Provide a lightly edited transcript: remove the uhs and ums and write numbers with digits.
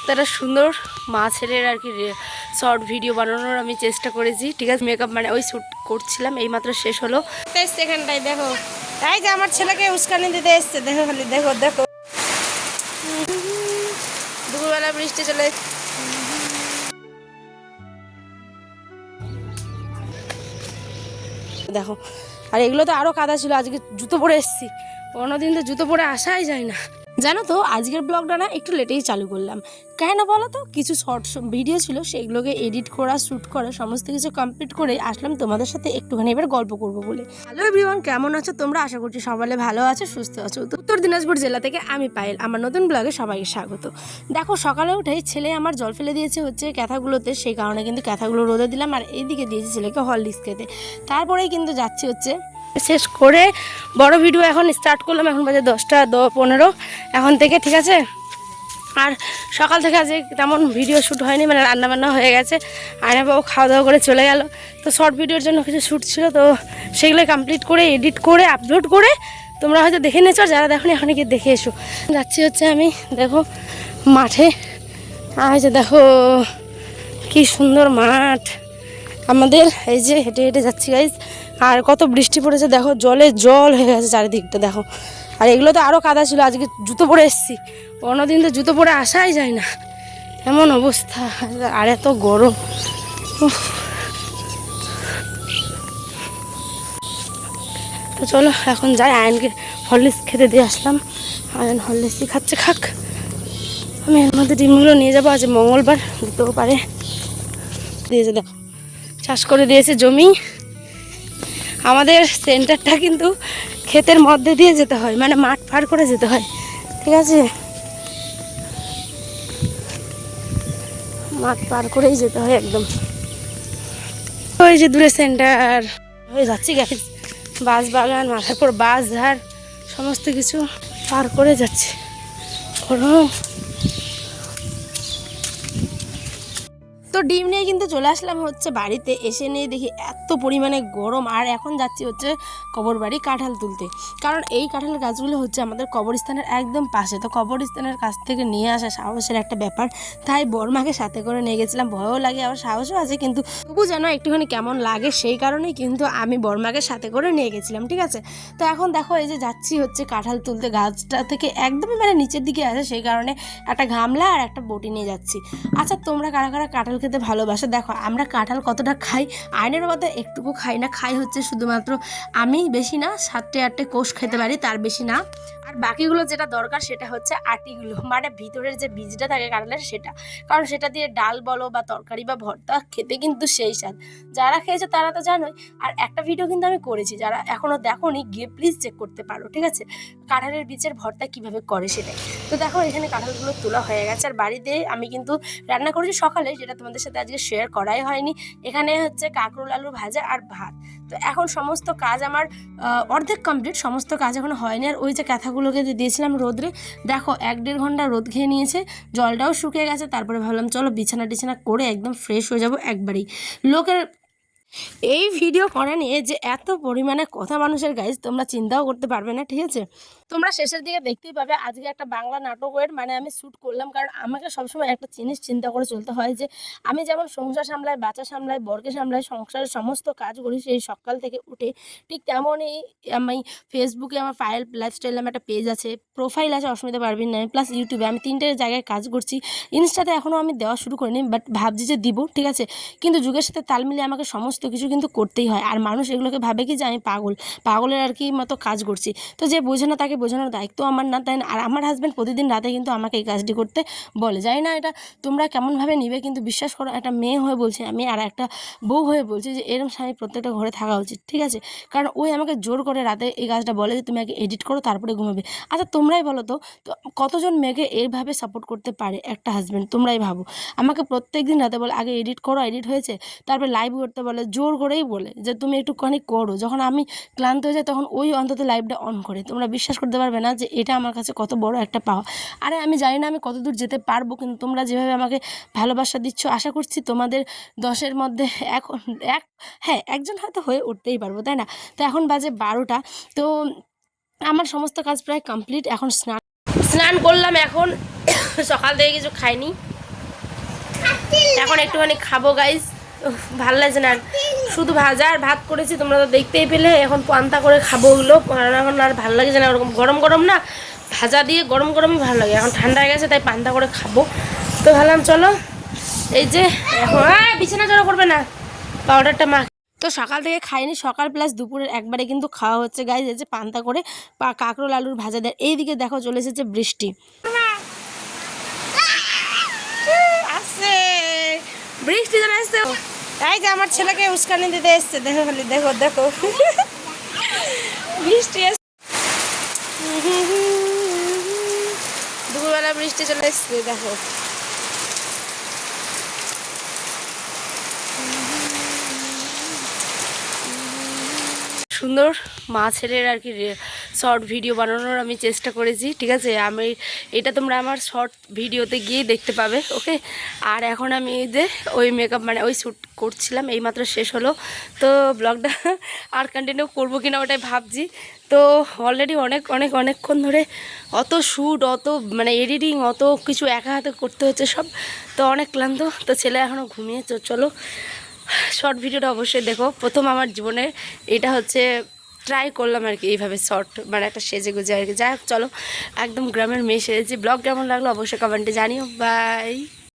তো একটা সুন্দর মা ছেলের আর কি শর্ট ভিডিও বানানোর আমি চেষ্টা করেছি, ঠিক আছে। মেকআপ মানে ওই শ্যুট করছিলাম, এইমাত্র শেষ হলো। এখানটায় দেখো, তাই যে আমার ছেলেকে উস্কানি দিতে এসছে, দেখো খালি দেখো দেখো। দুপুরবেলা বৃষ্টি চলে দেখো। আর এগুলো তো আরও কাদা ছিল, আজকে জুতো পরে এসেছি, অন্যদিন তো জুতো পরে আসাই যায় না। জানো তো আজকের ব্লগটা না একটু লেটেই চালু করলাম, কেন বলো তো, কিছু শর্ট ভিডিও ছিল সেগুলোকে এডিট করা, শ্যুট করা, সমস্ত কিছু কমপ্লিট করে আসলাম তোমাদের সাথে একটুখানি এবার গল্প করবো বলে। হ্যালো এভরিওয়ান, কেমন আছো তোমরা? আশা করছি সবাই ভালো আছো, সুস্থ আছো। উত্তর দিনাজপুর জেলা থেকে আমি পায়েল, আমার নতুন ব্লগে সবাইকে স্বাগত। দেখো সকালে উঠেই ছেলে আমার জল ফেলে দিয়েছে হচ্ছে ক্যাথাগুলোতে, সেই কারণে কিন্তু ক্যাথাগুলো রোদে দিলাম, আর এইদিকে দিয়েছি ছেলেকে হরলিক্স খেতে। তারপরেই কিন্তু যাচ্ছি হচ্ছে শেষ করে বড় ভিডিও এখন স্টার্ট করলাম। এখন বাজে 10:15 এখন থেকে, ঠিক আছে। আর সকাল থেকে আজ তেমন ভিডিও শ্যুট হয়নি, মানে রান্নাবান্না হয়ে গেছে, আয়নাবাবু খাওয়া দাওয়া করে চলে গেল। তো শর্ট ভিডিওর জন্য কিছু শ্যুট ছিল, তো সেগুলো কমপ্লিট করে এডিট করে আপলোড করে তোমরা হয়তো দেখে নিয়েছো, আর যারা দেখো এখানে গিয়ে দেখে এসো। যাচ্ছি হচ্ছে আমি দেখো মাঠে, আর হচ্ছে দেখো কি সুন্দর মাঠ আমাদের, এই যে হেঁটে হেঁটে যাচ্ছি গাইজ। আর কত বৃষ্টি পড়েছে দেখো, জলে জল হয়ে গেছে চারিদিকটা দেখো। আর এগুলো তো আরও কাদা ছিল, আজকে জুতো পরে এসেছি, অন্যদিন তো জুতো পরে আসাই যায় না, এমন অবস্থা। আর এত গরম, তো চলো এখন যাই, আয়নকে হরলিক্স খেতে দিয়ে আসলাম। আয়ন হরলিক্সই খাচ্ছে, খাক। আমি এর মধ্যে ডিমগুলো নিয়ে যাবো, আজ মঙ্গলবার, দিতেও পারে। দিয়েছে দেখো, চাষ করে দিয়েছে জমি। আমাদের সেন্টারটা কিন্তু ক্ষেতের মধ্যে দিয়ে যেতে হয়, মানে মাঠ পার করে যেতে হয়, ঠিক আছে। মাঠ পার করেই যেতে হয় একদম। ওই যে দূরে সেন্টার হয়ে যাচ্ছি গাইজ, বাঁশ বাগান, মাথার পর বাঁশ ঝাড়, সমস্ত কিছু পার করে যাচ্ছে। গরম। তো ডিম নিয়ে কিন্তু চলে আসলাম হচ্ছে বাড়িতে, এসে নিয়ে দেখি এত পরিমাণে গরম। আর এখন যাচ্ছি হচ্ছে কবর বাড়ি কাঁঠাল তুলতে, কারণ এই কাঁঠালের গাছগুলো হচ্ছে আমাদের কবরস্থানের একদম পাশে। তো কবরস্থানের কাছ থেকে নিয়ে আসা সাহসের একটা ব্যাপার, তাই বর্মাকে সাথে করে নিয়ে গেছিলাম। ভয়ও লাগে আবার সাহসও আছে, কিন্তু তবু যেন একটুখানি কেমন লাগে সেই কারণেই কিন্তু আমি বর্মাকে সাথে করে নিয়ে গেছিলাম, ঠিক আছে। তো এখন দেখো এই যে যাচ্ছি হচ্ছে কাঁঠাল তুলতে, গাছটা থেকে একদমই মানে নিচের দিকে আছে, সেই কারণে একটা গামলা আর একটা বটি নিয়ে যাচ্ছি। আচ্ছা তোমরা কারা কারা কাঁঠাল খেতে ভালোবাসে? দেখো আমরা কাঁঠাল কতটা খাই, আইনের মধ্যে একটুকু খাই না, খাই হচ্ছে শুধুমাত্র আমি, বেশি না, 7-8টে কোষ খেতে পারি, তার বেশি না। আর বাকিগুলো যেটা দরকার সেটা হচ্ছে আটিগুলো, মানে ভিতরের যে বীজটা থাকে কাঁঠালের সেটা, কারণ সেটা দিয়ে ডাল বলো বা তরকারি বা ভর্তা খেতে কিন্তু সেই স্বাদ। যারা খেয়েছে তারা তো জানোই। আর একটা ভিডিও কিন্তু আমি করেছি, যারা এখনও দেখোনি গিয়ে প্লিজ চেক করতে পারো, ঠিক আছে, কাঁঠালের বীজের ভর্তা কিভাবে করে সেটাই। তো দেখো এখানে কাঁঠালগুলো তোলা হয়ে গেছে, আর বাড়িতে আমি কিন্তু রান্না করেছি সকালে, যেটা তোমাদের সাথে আজকে শেয়ার করাই হয়নি। এখানে হচ্ছে কাঁকরোল আলু ভাজা আর ভাত। তো এখন সমস্ত কাজ আমার অর্ধেক কমপ্লিট, সমস্ত কাজ এখন হয়নি। আর ওই যে কাঁথাগুলোকে দিয়েছিলাম রোদ্রে, দেখো 1-1.5 ঘন্টা রোদ খেয়ে নিয়েছে, জলটাও শুকিয়ে গেছে। তারপরে ভাবলাম চলো বিছানা টিছানা করে একদম ফ্রেশ হয়ে যাবো একবারেই। লোকের এই ভিডিও করা নিয়ে যে এত পরিমাণে কথা মানুষের গাইজ, তোমরা চিন্তাও করতে পারবে না, ঠিক আছে। তোমরা শেষের দিকে দেখতেই পাবে আজকে একটা বাংলা নাটকের মানে আমি শ্যুট করলাম, কারণ আমাকে সবসময় একটা জিনিস চিন্তা করে চলতে হয় যে আমি যেমন সংসার সামলাই, বাচ্চা সামলাই, বরকে সামলাই, সংসারের সমস্ত কাজ করি সেই সকাল থেকে উঠে, ঠিক তেমনই আমি ফেসবুকে আমার পায়েল লাইফস্টাইল নামে একটা পেজ আছে, প্রোফাইল আছে অস্মিতা পারভিন নামে, প্লাস ইউটিউবে আমি 3টে জায়গায় কাজ করছি। ইনস্টাতে এখনও আমি দেওয়া শুরু করিনি, বাট ভাবছি যে দিব, ঠিক আছে। কিন্তু যুগের সাথে তাল মিলিয়ে আমাকে সমস্ত কিছু কিন্তু করতেই হয়। আর মানুষ এগুলোকে ভাবে কি যে আমি পাগলের আর কি মতো কাজ করছি। তো যে বোঝে না তাকে বোঝানোর দায়িত্ব আমার না, তাই না? আর আমার হাজব্যান্ড প্রতিদিন রাতে কিন্তু আমাকে এই কাজটি করতে বলে, জানি না এটা তোমরা কেমনভাবে নিবে, কিন্তু বিশ্বাস করো একটা মেয়ে হয়ে বলছি আমি, আর একটা বউ হয়ে বলছি যে এরকম স্বামী প্রত্যেকটা ঘরে থাকা উচিত, ঠিক আছে। কারণ ওই আমাকে জোর করে রাতে এই কাজটা বলে যে তুমি আগে এডিট করো তারপরে ঘুমাবে। আচ্ছা তোমরাই বলো তো, কতজন মেয়েকে এইভাবে সাপোর্ট করতে পারে একটা হাজব্যান্ড? তোমরাই ভাবো। আমাকে প্রত্যেক দিন রাতে বলে আগে এডিট করো, এডিট হয়েছে তারপরে লাইভ করতে বলে, জোর করেই বলে যে তুমি একটুখানি করো। যখন আমি ক্লান্ত হয়ে যাই তখন ওই অন্তত লাইভটা অন করে। তোমরা বিশ্বাস করতে পারবে না যে এটা আমার কাছে কত বড় একটা পাওয়া। আরে আমি জানি না আমি কত দূর যেতে পারবো, কিন্তু তোমরা যেভাবে আমাকে ভালোবাসা দিচ্ছ, আশা করছি তোমাদের 10-এর মধ্যে হ্যাঁ একজন হয়তো হয়ে উঠতেই পারবো, তাই না? তো এখন বাজে 12টা, তো আমার সমস্ত কাজ প্রায় কমপ্লিট। এখন স্নান করলাম, এখন সকাল থেকে কিছু খাইনি, এখন একটুখানি খাবো গাইস। ভালো লাগছে না আর, শুধু ভাজা আর ভাত করেছি, তোমরা তো দেখতেই পেলে। এখন পান্তা করে খাবো ওগুলো, এখন আর ভালো লাগছে না, ওরকম গরম গরম না, ভাজা দিয়ে গরম গরমই ভালো লাগে। এখন ঠান্ডা হয়ে গেছে তাই পান্তা করে খাবো। তো ভাবলাম চলো এই যে এখন বিছানা জড়ো করবে না, পাউডারটা মা। তো সকাল থেকে খাইনি, সকাল প্লাস দুপুরের একবারে কিন্তু খাওয়া হচ্ছে গাইজ। এই যে পান্তা করে বা কাঁকরোল আলুর ভাজা দেয়। এইদিকে দেখো চলে এসেছে বৃষ্টি, আসছে বৃষ্টি চলে এসছে। এই যে আমার ছেলেকে উস্কানি দিতে এসছে, দেখো খালি দেখো দেখো বৃষ্টি দুপুরবেলা বৃষ্টি চলে এসছে দেখো। সুন্দর মাছের আর কি শর্ট ভিডিও বানানোর আমি চেষ্টা করেছি, ঠিক আছে। আমি এটা তোমরা আমার শর্ট ভিডিওতে গিয়ে দেখতে পাবে, ওকে। আর এখন আমি এই যে ওই মেকআপ মানে ওই শ্যুট করছিলাম, এইমাত্র শেষ হলো। তো ব্লগটা আর কন্টিনিউ করবো কিনা ওটাই ভাবছি। তো অলরেডি অনেকক্ষণ ধরে অত শ্যুট, অত মানে এডিটিং, অত কিছু একা হাতে করতে হচ্ছে সব, তো অনেক ক্লান্ত। তো ছেলে এখনও ঘুমিয়ে, চলো শর্ট ভিডিওটা অবশ্যই দেখো। প্রথম আমার জীবনে এটা হচ্ছে ট্রাই করলাম আর কি, এইভাবে শর্ট মানে একটা সেজে গুজে আর কি। যাই হোক চলো, একদম গ্রামের মেয়ে সেজেছি। ব্লগ কেমন লাগলো অবশ্যই কমেন্টে জানিও। বাই।